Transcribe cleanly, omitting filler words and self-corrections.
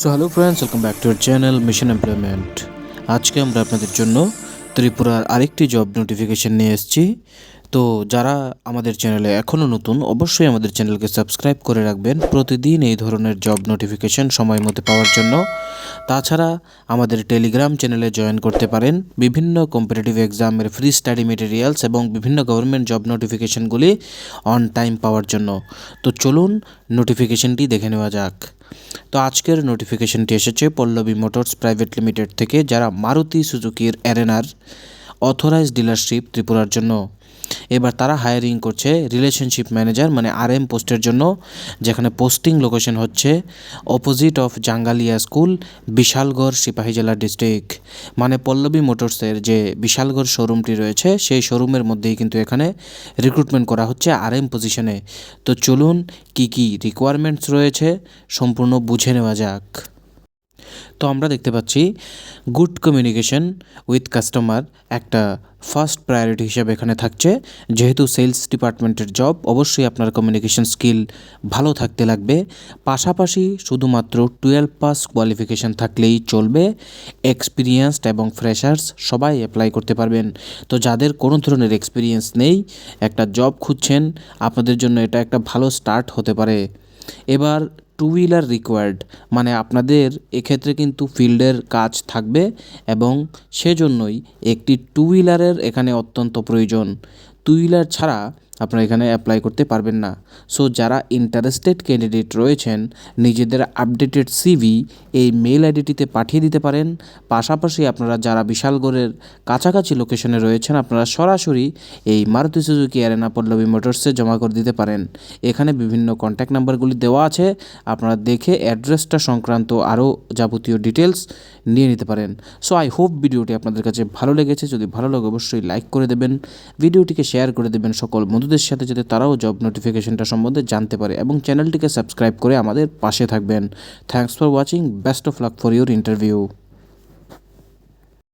So hello friends, welcome back to our channel mission employment. আজকে আমরা আপনাদের জন্য ত্রিপুরার আরেকটি জব নোটিফিকেশন নিয়ে এসেছি। তো যারা আমাদের চ্যানেলে এখনও নতুন, অবশ্যই আমাদের চ্যানেলকে সাবস্ক্রাইব করে রাখবেন প্রতিদিন এই ধরনের জব নোটিফিকেশন সময় মতো পাওয়ার জন্য। তাছাড়া আমাদের টেলিগ্রাম চ্যানেলে জয়েন করতে পারেন বিভিন্ন কম্পিটিটিভ এক্সামের ফ্রি স্টাডি মেটেরিয়ালস এবং বিভিন্ন গভর্নমেন্ট জব নোটিফিকেশনগুলি অন টাইম পাওয়ার জন্য। তো চলুন নোটিফিকেশনটি দেখে নেওয়া যাক। তো আজকের নোটিফিকেশনটি এসেছে পল্লবী মোটরস প্রাইভেট লিমিটেড থেকে, যারা মারুতি সুজুকির অ্যারেনার অথরাইজড ডিলারশিপ ত্রিপুরার জন্য। এবার তারা হায়ারিং করছে রিলেশনশিপ ম্যানেজার মানে RM পোস্টের জন্য, যেখানে পোস্টিং লোকেশন হচ্ছে opposite of Jangalia school, Bishalgarh, Sepahijala district. মানে পল্লবী মোটরসের যে বিশালগড় শোরুমটি রয়েছে সেই শোরুমের মধ্যেই কিন্তু এখানে রিক্রুটমেন্ট করা হচ্ছে RM পজিশনে। তো চলুন কি কি রিকোয়ারমেন্টস রয়েছে সম্পূর্ণ বুঝে নেওয়া যাক। তো আমরা দেখতে পাচ্ছি গুড কমিউনিকেশন উইথ কাস্টমার একটা ফার্স্ট প্রায়োরিটি হিসাবে এখানে থাকছে। যেহেতু সেলস ডিপার্টমেন্টের জব, অবশ্যই আপনার কমিউনিকেশন স্কিল ভালো থাকতে লাগবে। পাশাপাশি শুধুমাত্র 12 পাস কোয়ালিফিকেশান থাকলেই চলবে। এক্সপিরিয়েন্সড এবং ফ্রেশার্স সবাই অ্যাপ্লাই করতে পারবেন। তো যাদের কোনো ধরনের এক্সপিরিয়েন্স নেই, একটা জব খুঁজছেন, আপনাদের জন্য এটা একটা ভালো স্টার্ট হতে পারে। এবার 2 হুইলার রিকোয়ার্ড, মানে আপনাদের এক্ষেত্রে কিন্তু ফিল্ডের কাজ থাকবে এবং সেজন্যই একটি 2 হুইলারের এখানে অত্যন্ত প্রয়োজন। 2 হুইলার ছাড়া আপনারা এখানে অ্যাপ্লাই করতে পারবেন না। সো যারা ইন্টারেস্টেড ক্যান্ডিডেট রয়েছেন, নিজেদের আপডেটেড CV এই মেল আইডিটিতে পাঠিয়ে দিতে পারেন। পাশাপাশি আপনারা যারা বিশালগড়ের কাছাকাছি লোকেশনে রয়েছেন, আপনারা সরাসরি এই মারুতি সুজুকি অ্যারেনা পল্লবী মোটরসে জমা করে দিতে পারেন। এখানে বিভিন্ন কন্ট্যাক্ট নাম্বারগুলি দেওয়া আছে, আপনারা দেখে অ্যাড্রেসটা সংক্রান্ত আরও যাবতীয় ডিটেলস নিয়ে নিতে পারেন। সো আই হোপ ভিডিওটি আপনাদের কাছে ভালো লেগেছে। যদি ভালো লাগে অবশ্যই লাইক করে দেবেন, ভিডিওটিকে শেয়ার করে দেবেন সকল বন্ধুদের সাথে, যাতে তারাও জব নোটিফিকেশনটা সম্বন্ধে জানতে পারে, এবং চ্যানেলটিকে সাবস্ক্রাইব করে আমাদের পাশে থাকবেন। Thanks for watching, best of luck for your interview.